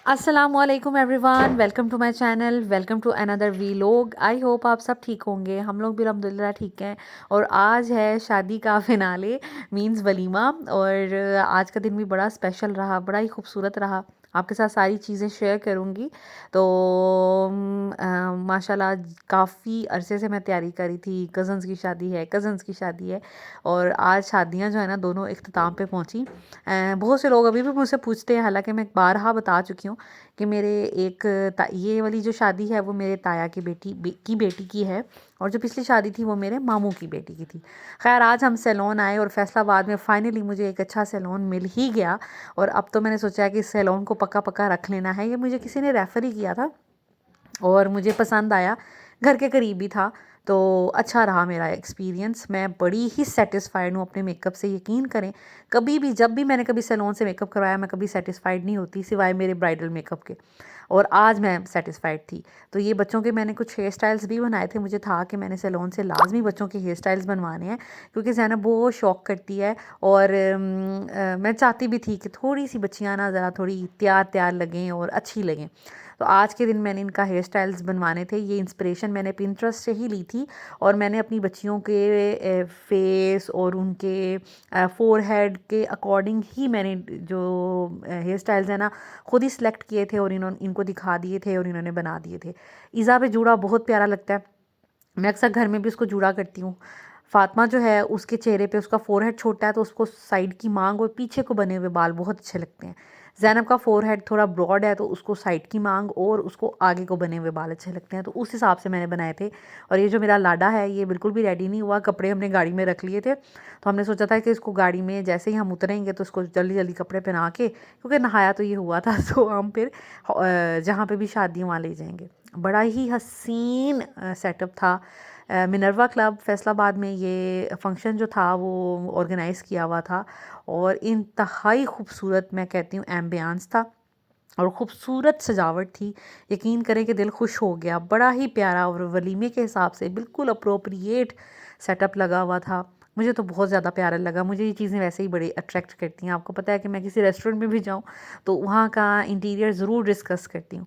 अस्सलामुअलैकुम everyone, welcome to my channel, welcome to another vlog. I hope आप सब ठीक होंगे। हम लोग भी अल्हम्दुलिल्लाह ठीक हैं। और आज है शादी का फिनाले मींस वलीमा। और आज का दिन भी बड़ा स्पेशल रहा, बड़ा ही खूबसूरत रहा। आपके साथ सारी चीज़ें शेयर करूँगी। तो माशाल्लाह काफ़ी अरसे से मैं तैयारी करी थी। कज़न्स की शादी है, कज़न्स की शादी है, और आज शादियाँ जो है ना दोनों इख्तिताम पे पहुँची। बहुत से लोग अभी भी मुझसे पूछते हैं, हालांकि मैं बारहा बता चुकी हूँ कि मेरे एक ये वाली जो शादी है वो मेरे ताया की बेटी की है, और जो पिछली शादी थी वो मेरे मामू की बेटी की थी। खैर आज हम सैलून आए और फैसलाबाद में फाइनली मुझे एक अच्छा सैलून मिल ही गया। और अब तो मैंने सोचा है कि इस सैलून को पक्का पक्का रख लेना है। ये मुझे किसी ने रेफ़र ही किया था और मुझे पसंद आया, घर के करीब ही था। तो अच्छा रहा मेरा एक्सपीरियंस। मैं बड़ी ही सेटिस्फाइड हूँ अपने मेकअप से, यकीन करें। कभी भी जब भी मैंने कभी सैलून से मेकअप करवाया मैं कभी सेटिस्फाइड नहीं होती, सिवाय मेरे ब्राइडल मेकअप के। और आज मैं सेटिस्फाइड थी। तो ये बच्चों के मैंने कुछ हेयर स्टाइल्स भी बनाए थे। मुझे था कि मैंने सैलून से लाजमी बच्चों के हेयर स्टाइल्स बनवाने हैं, क्योंकि ज़ैनब बहुत शौक करती है। और मैं चाहती भी थी कि थोड़ी सी बच्चियाँ ना ज़रा थोड़ी तैयार तैयार लगें और अच्छी लगें। तो आज के दिन मैंने इनका हेयर स्टाइल्स बनवाने थे। ये इंस्पिरेशन मैंने पिंटरेस्ट से ही ली थी। और मैंने अपनी बच्चियों के फेस और उनके फोरहेड के अकॉर्डिंग ही मैंने जो हेयर स्टाइल्स हैं ना खुद ही सिलेक्ट किए थे, और इनको दिखा दिए थे और इन्होंने बना दिए थे। ईज़ा पे जूड़ा बहुत प्यारा लगता है। मैं अक्सर घर में भी उसको जूड़ा करती हूँ। फातिमा जो है उसके चेहरे पे उसका फोरहेड छोटा है, तो उसको साइड की मांग और पीछे को बने हुए बाल बहुत अच्छे लगते हैं। ज़ैनब का फोरहेड थोड़ा ब्रॉड है, तो उसको साइड की मांग और उसको आगे को बने हुए बाल अच्छे लगते हैं। तो उस हिसाब से मैंने बनाए थे। और ये जो मेरा लाडा है ये बिल्कुल भी रेडी नहीं हुआ। कपड़े हमने गाड़ी में रख लिए थे, तो हमने सोचा था कि इसको गाड़ी में जैसे ही हम उतरेंगे तो इसको जल्दी जल्दी कपड़े पहना के, क्योंकि नहाया तो ये हुआ था, तो हम फिर जहाँ पे भी शादी वहाँ ले जाएंगे। बड़ा ही हसीन सेटअप था। मिनर्वा क्लब फैसलाबाद में ये फ़ंक्शन जो था वो ऑर्गेनाइज़ किया हुआ था। और इंतहाई खूबसूरत, मैं कहती हूँ, एम्बियंस था और ख़ूबसूरत सजावट थी। यकीन करें कि दिल खुश हो गया। बड़ा ही प्यारा और वलीमे के हिसाब से बिल्कुल अप्रोप्रिएट सेटअप लगा हुआ था। मुझे तो बहुत ज़्यादा प्यारा लगा। मुझे ये चीज़ें वैसे ही बड़ी अट्रैक्ट करती हैं। आपको पता है कि मैं किसी रेस्टोरेंट में भी जाऊँ तो वहाँ का इंटीरियर ज़रूर डिस्कस करती हूँ।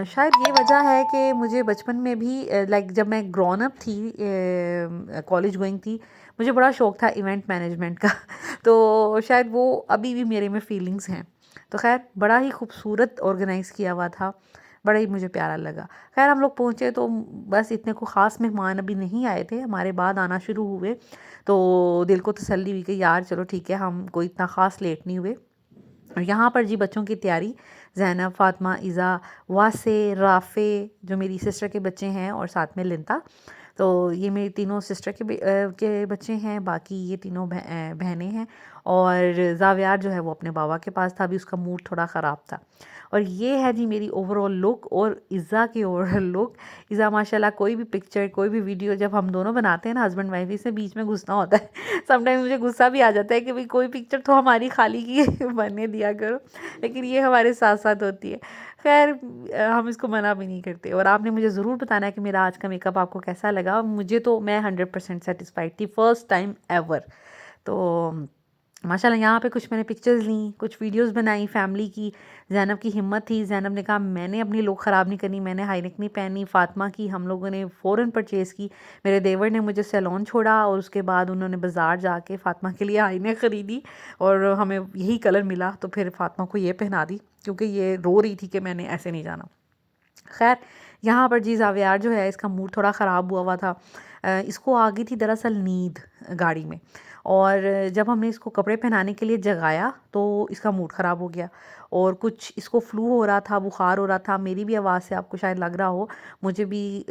शायद ये वजह है कि मुझे बचपन में भी लाइक जब मैं ग्रोन अप थी, कॉलेज गोइंग थी, मुझे बड़ा शौक था इवेंट मैनेजमेंट का। तो शायद वो अभी भी मेरे में फीलिंग्स हैं। तो खैर बड़ा ही खूबसूरत ऑर्गेनाइज़ किया हुआ था, बड़ा ही मुझे प्यारा लगा। खैर हम लोग पहुँचे तो बस इतने को ख़ास मेहमान अभी नहीं आए थे, हमारे बाद आना शुरू हुए। तो दिल को तसल्ली हुई कि यार चलो ठीक है, हम कोई इतना ख़ास लेट नहीं हुए। और यहाँ पर जी बच्चों की तैयारी, ज़ैनब, फ़ातिमा, इज़ा, वासे, राफ़े जो मेरी सिस्टर के बच्चे हैं, और साथ में लिंता। तो ये मेरी तीनों सिस्टर के बच्चे हैं। बाकी ये तीनों बहनें हैं। और ज़ावियार जो है वो अपने बाबा के पास था, अभी उसका मूड थोड़ा ख़राब था। और ये है जी मेरी ओवरऑल लुक और इज़्ज़ा की ओवरऑल लुक। इज़्ज़ा माशाल्लाह कोई भी पिक्चर कोई भी वीडियो जब हम दोनों बनाते हैं ना हस्बैंड वाइफ, इसमें बीच में घुसना होता है। समटाइम मुझे गुस्सा भी आ जाता है कि भाई कोई पिक्चर तो हमारी खाली की बनने दिया करो, लेकिन ये हमारे साथ साथ होती है। खैर हम इसको मना भी नहीं करते। और आपने मुझे ज़रूर बताना है कि मेरा आज का मेकअप आपको कैसा लगा। मुझे तो मैं 100% सेटिस्फाइड थी, फ़र्स्ट टाइम एवर। तो माशाल्लाह यहाँ पे कुछ मैंने पिक्चर्स ली, कुछ वीडियोस बनाई फैमिली की। ज़ैनब की हिम्मत थी, ज़ैनब ने कहा मैंने अपनी लुक ख़राब नहीं करनी, मैंने हाई नेक नहीं पहनी। फ़ातिमा की हम लोगों ने फ़ौरन परचेज़ की। मेरे देवर ने मुझे सैलून छोड़ा और उसके बाद उन्होंने बाज़ार जाके फ़ातिमा के लिए हाई नेक ख़रीदी, और हमें यही कलर मिला तो फिर फ़ातिमा को ये पहना दी, क्योंकि ये रो रही थी कि मैंने ऐसे नहीं जाना। खैर यहाँ पर जी ज़ावियार जो है इसका मूड थोड़ा ख़राब हुआ हुआ था। इसको आ गई थी दरअसल नींद गाड़ी में। और जब हमने इसको कपड़े पहनाने के लिए जगाया तो इसका मूड ख़राब हो गया। और कुछ इसको फ्लू हो रहा था, बुखार हो रहा था। मेरी भी आवाज़ से आपको शायद लग रहा हो, मुझे भी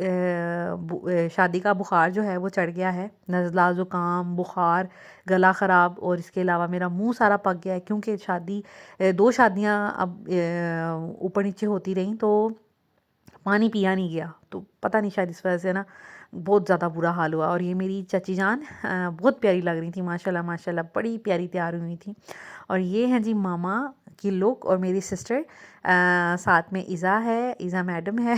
शादी का बुखार जो है वो चढ़ गया है। नज़ला, ज़ुकाम, बुखार, गला ख़राब, और इसके अलावा मेरा मुंह सारा पक गया है, क्योंकि दो शादियाँ अब ऊपर नीचे होती रहीं तो पानी पिया नहीं गया। तो पता नहीं शायद इस वजह से ना बहुत ज़्यादा बुरा हाल हुआ। और ये मेरी चाची जान बहुत प्यारी लग रही थी, माशाल्लाह माशाल्लाह बड़ी प्यारी तैयार हुई थी। और ये हैं जी मामा की लुक और मेरी सिस्टर, साथ में इज़ा है, इज़ा मैडम है।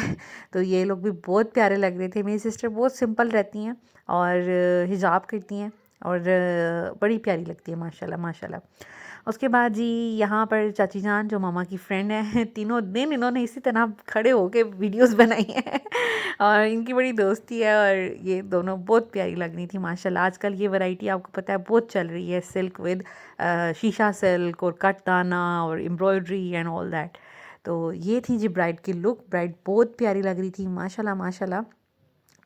तो ये लोग भी बहुत प्यारे लग रहे थे। मेरी सिस्टर बहुत सिंपल रहती हैं और हिजाब करती हैं, और बड़ी प्यारी लगती है माशाल्लाह माशाल्लाह। उसके बाद जी यहाँ पर चाची जान जो मामा की फ्रेंड है तीनों दिन इन्होंने इसी तरह खड़े होके वीडियोस बनाई हैं और इनकी बड़ी दोस्ती है और ये दोनों बहुत प्यारी लग रही थी माशाल्लाह। आजकल ये वैरायटी आपको पता है बहुत चल रही है, सिल्क विद शीशा सिल्क और कट दाना और एम्ब्रॉयडरी एंड ऑल दैट। तो ये थी जी ब्राइड की लुक। ब्राइड बहुत प्यारी लग रही थी माशाल्लाह माशाल्लाह।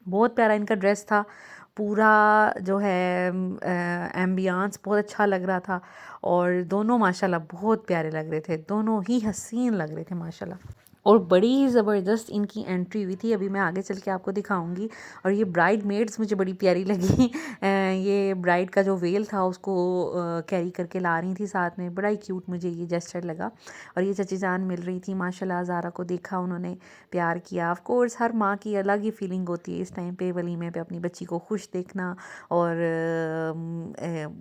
बहुत प्यारा इनका ड्रेस था। पूरा जो है एम्बियंस बहुत अच्छा लग रहा था और दोनों माशाल्लाह बहुत प्यारे लग रहे थे, दोनों ही हसीन लग रहे थे माशाल्लाह। और बड़ी ही ज़बरदस्त इनकी एंट्री हुई थी, अभी मैं आगे चल के आपको दिखाऊंगी। और ये ब्राइड मेड्स मुझे बड़ी प्यारी लगी ये ब्राइड का जो वेल था उसको कैरी करके ला रही थी साथ में, बड़ा ही क्यूट मुझे ये जेस्चर लगा। और ये चची जान मिल रही थी माशाल्लाह, ज़ारा को देखा उन्होंने, प्यार किया। ऑफ कोर्स हर माँ की अलग ही फीलिंग होती है इस टाइम पे वलीमे पे अपनी बच्ची को खुश देखना और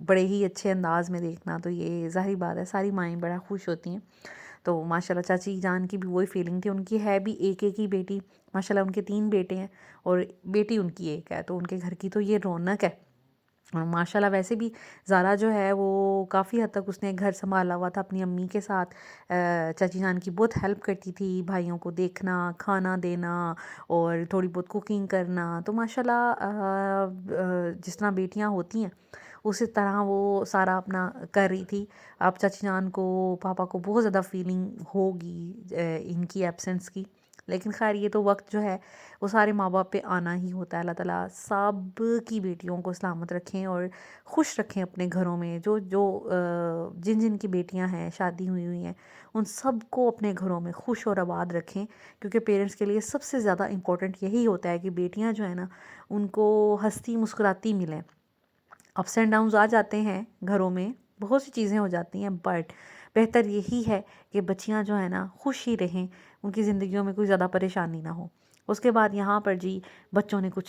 बड़े ही अच्छे अंदाज में देखना, तो ये ज़ाहिर बात है सारी माएँ बड़ा खुश होती हैं। तो माशाल्लाह चाची जान की भी वही फीलिंग थी। उनकी है भी एक एक ही बेटी माशाल्लाह, उनके 3 बेटे हैं और बेटी उनकी एक है, तो उनके घर की तो ये रौनक है। और माशाल्लाह वैसे भी ज़ारा जो है वो काफ़ी हद तक उसने घर संभाला हुआ था अपनी अम्मी के साथ। चाची जान की बहुत हेल्प करती थी, भाइयों को देखना, खाना देना और थोड़ी बहुत कुकिंग करना। तो माशाल्लाह जिस तरह बेटियां होती हैं उसी तरह वो सारा अपना कर रही थी। अब चाची जान को पापा को बहुत ज़्यादा फीलिंग होगी इनकी एब्सेंस की, लेकिन खैर ये तो वक्त जो है वो सारे माँ बाप पे आना ही होता है। अल्लाह ताला सब की बेटियों को सलामत रखें और खुश रखें अपने घरों में। जो जो जिन जिन की बेटियां हैं शादी हुई हुई हैं उन सब को अपने घरों में खुश और आबाद रखें, क्योंकि पेरेंट्स के लिए सबसे ज़्यादा इम्पोर्टेंट यही होता है कि बेटियां जो है ना उनको हंसती मुस्कुराती मिलें। अप्स एंड डाउन्स आ जाते हैं घरों में, बहुत सी चीज़ें हो जाती हैं, बट बेहतर यही है कि बच्चियां जो है ना खुश ही रहें, उनकी ज़िंदगियों में कोई ज़्यादा परेशानी ना हो। उसके बाद यहाँ पर जी बच्चों ने कुछ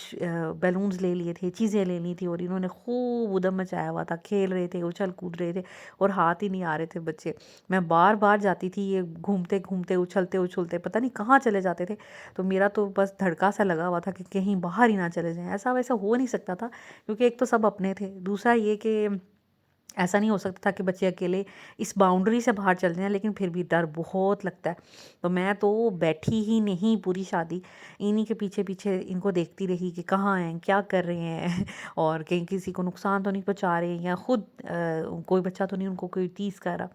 बैलून्स ले लिए थे, चीज़ें ले ली थी और इन्होंने खूब उधम मचाया हुआ था, खेल रहे थे, उछल कूद रहे थे और हाथ ही नहीं आ रहे थे बच्चे। मैं बार बार जाती थी, ये घूमते घूमते उछलते उछलते पता नहीं कहाँ चले जाते थे। तो मेरा तो बस धड़का सा लगा हुआ था कि कहीं बाहर ही ना चले जाएं। ऐसा वैसा हो नहीं सकता था, क्योंकि एक तो सब अपने थे, दूसरा ये कि ऐसा नहीं हो सकता था कि बच्चे अकेले इस बाउंड्री से बाहर चल जाएं, लेकिन फिर भी डर बहुत लगता है। तो मैं तो बैठी ही नहीं पूरी शादी, इन्हीं के पीछे पीछे इनको देखती रही कि कहाँ हैं, क्या कर रहे हैं और कहीं किसी को नुकसान तो नहीं पहुँचा रहे या खुद कोई बच्चा तो नहीं उनको कोई टीज़ कर रहा।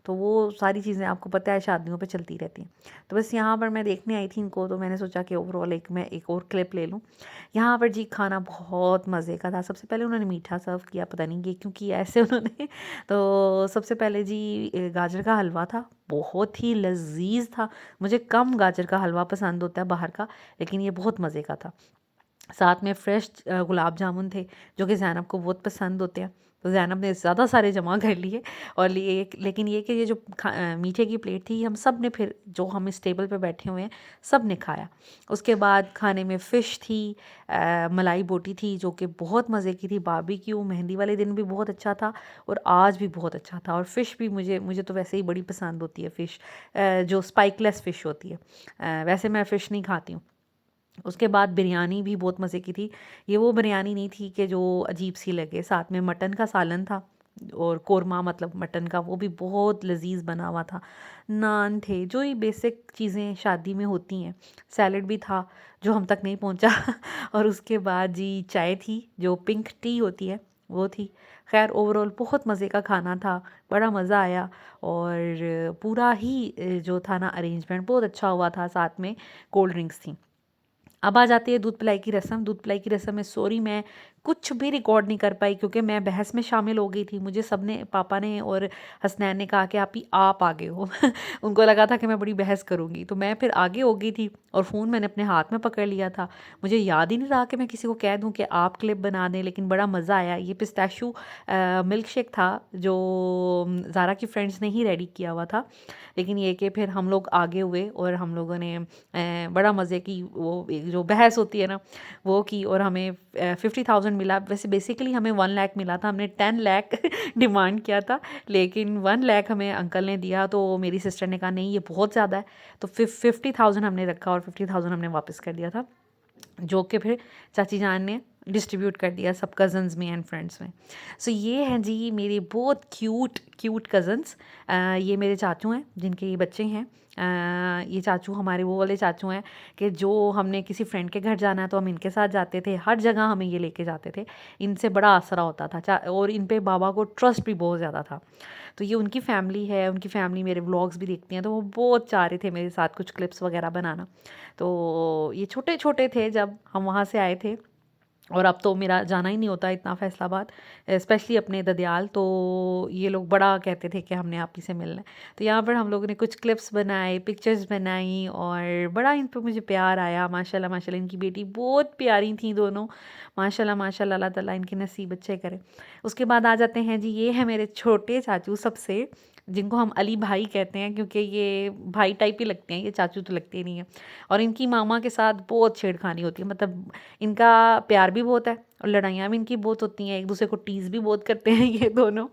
तो वो सारी चीज़ें आपको पता है शादियों पे चलती रहती हैं। तो बस यहाँ पर मैं देखने आई थी इनको, तो मैंने सोचा कि ओवरऑल मैं एक और क्लिप ले लूँ। यहाँ पर जी खाना बहुत मज़े का था। सबसे पहले उन्होंने मीठा सर्व किया, पता नहीं ये क्यों किया ऐसे उन्होंने तो सबसे पहले जी गाजर का हलवा था, बहुत ही लजीज था। मुझे कम गाजर का हलवा पसंद होता है बाहर का, लेकिन ये बहुत मज़े का था। साथ में फ्रेश गुलाब जामुन थे जो कि ज़ैनब को बहुत पसंद होते हैं, तो ज़ैनब ने ज़्यादा सारे जमा कर लिए और लिए। लेकिन ये कि ये जो मीठे की प्लेट थी, हम सब ने फिर जो हम इस टेबल पे बैठे हुए हैं सब ने खाया। उसके बाद खाने में फ़िश थी, मलाई बोटी थी जो कि बहुत मज़े की थी। बारबेक्यू मेहंदी वाले दिन भी बहुत अच्छा था और आज भी बहुत अच्छा था। और फ़िश भी मुझे तो वैसे ही बड़ी पसंद होती है फ़िश, जो स्पाइकलेस फ़िश होती है। वैसे मैं फ़िश नहीं खाती हूँ। उसके बाद बिरयानी भी बहुत मज़े की थी। ये वो बिरयानी नहीं थी कि जो अजीब सी लगे। साथ में मटन का सालन था और कोरमा मतलब मटन का, वो भी बहुत लजीज बना हुआ था। नान थे, जो ये बेसिक चीज़ें शादी में होती हैं। सैलड भी था जो हम तक नहीं पहुंचा और उसके बाद जी चाय थी, जो पिंक टी होती है वो थी। खैर ओवरऑल बहुत मज़े का खाना था, बड़ा मज़ा आया। और पूरा ही जो था ना अरेंजमेंट बहुत अच्छा हुआ था। साथ में कोल्ड ड्रिंक्स थी। अब आ जाती है दूध पिलाई की रस्म। दूध पिलाई की रस्म में सॉरी मैं कुछ भी रिकॉर्ड नहीं कर पाई, क्योंकि मैं बहस में शामिल हो गई थी। मुझे सबने, पापा ने और हसनैन ने कहा कि आप आगे हो उनको लगा था कि मैं बड़ी बहस करूँगी, तो मैं फिर आगे हो गई थी और फ़ोन मैंने अपने हाथ में पकड़ लिया था। मुझे याद ही नहीं रहा कि मैं किसी को कह दूँ कि आप क्लिप बना दें, लेकिन बड़ा मज़ा आया। ये पिस्ताशू मिल्क शेक था जो ज़ारा की फ्रेंड्स ने ही रेडी किया हुआ था, लेकिन ये कि फिर हम लोग आगे हुए और हम लोगों ने बड़ा मज़े की वो जो बहस होती है ना वो की, और हमें 50,000 मिला। वैसे बेसिकली हमें 1 लाख मिला था, हमने 10 लाख डिमांड किया था, लेकिन 1 लाख हमें अंकल ने दिया। तो मेरी सिस्टर ने कहा नहीं ये बहुत ज़्यादा है, तो 50,000 हमने रखा और 50,000 हमने वापस कर दिया था, जो कि फिर चाची जान ने डिस्ट्रीब्यूट कर दिया सब कज़न्स में एंड फ्रेंड्स में। सो ये हैं जी मेरे बहुत क्यूट क्यूट कज़न्स। ये मेरे चाचू हैं जिनके ये बच्चे हैं। ये चाचू हमारे वो वाले चाचू हैं कि जो हमने किसी फ्रेंड के घर जाना है तो हम इनके साथ जाते थे, हर जगह हमें ये लेके जाते थे। इनसे बड़ा आसरा होता था और इन पे बाबा को ट्रस्ट भी बहुत ज़्यादा था। तो ये उनकी फ़ैमिली है, उनकी फ़ैमिली मेरे व्लॉग्स भी देखती हैं, तो वो बहुत चाह रहे थे मेरे साथ कुछ क्लिप्स वगैरह बनाना। तो ये छोटे छोटे थे जब हम वहाँ से आए थे, और अब तो मेरा जाना ही नहीं होता इतना फैसलाबाद, स्पेशली अपने ददियाल। तो ये लोग बड़ा कहते थे कि हमने आप ही से मिलना है। तो यहाँ पर हम लोगों ने कुछ क्लिप्स बनाए, पिक्चर्स बनाई, और बड़ा इन पर मुझे प्यार आया। माशाल्लाह माशाल्लाह इनकी बेटी बहुत प्यारी थी दोनों। माशाल्लाह माशाल्लाह, अल्लाह ताला इनके नसीब अच्छे करे। उसके बाद आ जाते हैं जी, ये है मेरे छोटे चाचू सबसे, जिनको हम अली भाई कहते हैं, क्योंकि ये भाई टाइप ही लगते हैं, ये चाचू तो लगते ही नहीं हैं। और इनकी मामा के साथ बहुत छेड़खानी होती है, मतलब इनका प्यार भी बहुत है और लड़ाइयाँ भी इनकी बहुत होती हैं, एक दूसरे को टीज़ भी बहुत करते हैं ये दोनों।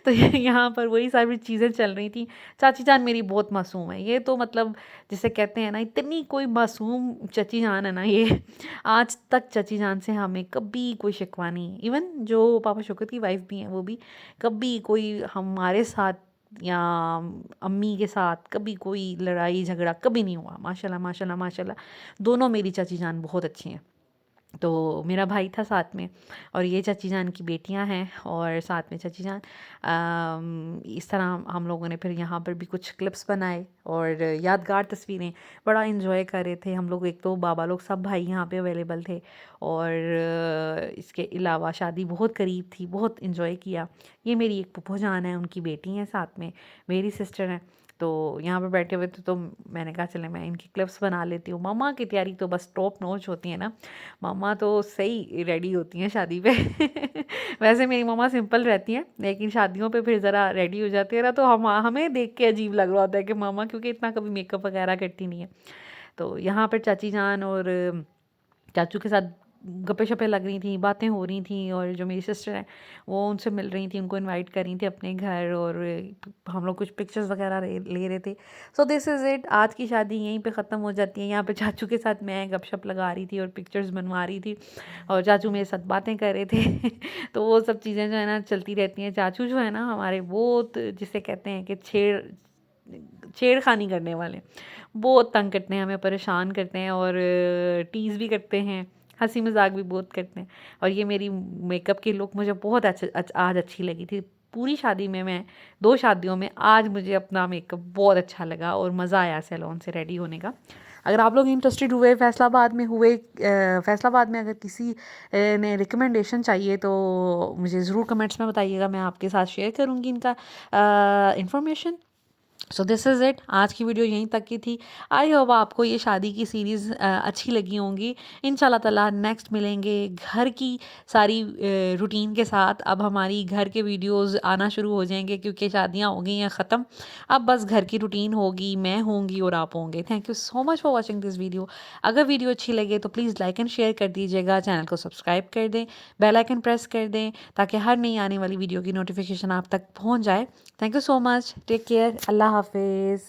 तो यहाँ पर वही सारी चीज़ें चल रही थी। चाची जान मेरी बहुत मासूम है, ये तो मतलब जिसे कहते हैं ना, इतनी कोई मासूम चाची जान है ना ये। आज तक चाची जान से हमें कभी कोई शिकवा नहीं। इवन जो पापा शौकत की वाइफ भी हैं, वो भी कभी कोई हमारे साथ या अम्मी के साथ कभी कोई लड़ाई झगड़ा कभी नहीं हुआ। माशाल्लाह माशाल्लाह माशाल्लाह, दोनों मेरी चाची जान बहुत अच्छी हैं। तो मेरा भाई था साथ में, और ये चाची जान की बेटियां हैं, और साथ में चाची जान। इस तरह हम लोगों ने फिर यहाँ पर भी कुछ क्लिप्स बनाए और यादगार तस्वीरें, बड़ा इन्जॉय कर रहे थे हम लोग। एक तो बाबा लोग सब भाई यहाँ पे अवेलेबल थे, और इसके अलावा शादी बहुत करीब थी, बहुत इन्जॉय किया। ये मेरी एक फूफो जान है, उनकी बेटी हैं साथ में, मेरी सिस्टर हैं। तो यहाँ पर बैठे हुए थे, तो मैंने कहा चले मैं इनकी क्लिप्स बना लेती हूँ। मामा की तैयारी तो बस टॉप नॉच होती है ना, मम्मा तो सही रेडी होती हैं शादी पे। वैसे मेरी मम्मा सिंपल रहती हैं, लेकिन शादियों पे फिर ज़रा रेडी हो जाती है ना, तो हमें देख के अजीब लग रहा होता है कि मामा क्योंकि इतना कभी मेकअप वगैरह करती नहीं है। तो यहाँ पर चाची जान और चाचू के साथ गप्पे शप्पे लग रही थी, बातें हो रही थी, और जो मेरी सिस्टर हैं वो उनसे मिल रही थी, उनको इनवाइट कर रही थी अपने घर, और हम लोग कुछ पिक्चर्स वगैरह ले रहे थे। So this is it. आज की शादी यहीं पे ख़त्म हो जाती है। यहाँ पे चाचू के साथ मैं गपशप लगा रही थी और पिक्चर्स बनवा रही थी, और चाचू मेरे साथ बातें कर रहे थे। तो वो सब चीज़ें जो है ना चलती रहती हैं। चाचू जो है ना हमारे, बहुत जिसे कहते हैं कि छेड़खानी करने वाले, बहुत तंग करते हैं, हमें परेशान करते हैं, और टीज़ भी करते हैं, हंसी मजाक भी बहुत करते हैं। और ये मेरी मेकअप की लुक मुझे बहुत आज अच्छी लगी थी। पूरी शादी में, मैं 2 शादियों में, आज मुझे अपना मेकअप बहुत अच्छा लगा और मज़ा आया सैलून से रेडी होने का। अगर आप लोग इंटरेस्टेड हुए फैसलाबाद में अगर किसी ने रिकमेंडेशन चाहिए तो मुझे ज़रूर कमेंट्स में बताइएगा, मैं आपके साथ शेयर करूँगी इनका information. So this is it. आज की वीडियो यहीं तक की थी। आई होप आपको ये शादी की सीरीज़ अच्छी लगी होंगी। इंशाल्लाह ताला नेक्स्ट मिलेंगे घर की सारी रूटीन के साथ। अब हमारी घर के वीडियोस आना शुरू हो जाएंगे, क्योंकि शादियां हो गई हैं ख़त्म। अब बस घर की रूटीन होगी, मैं होंगी और आप होंगे। Thank you so much for watching this video. अगर वीडियो अच्छी लगे तो प्लीज़ लाइक एंड शेयर कर दीजिएगा, चैनल को सब्सक्राइब कर दें, बेल आइकन प्रेस कर दें, ताकि हर नई आने वाली वीडियो की नोटिफिकेशन आप तक पहुँच जाए। Thank you so much. Take care. अल्लाह हाफिज़।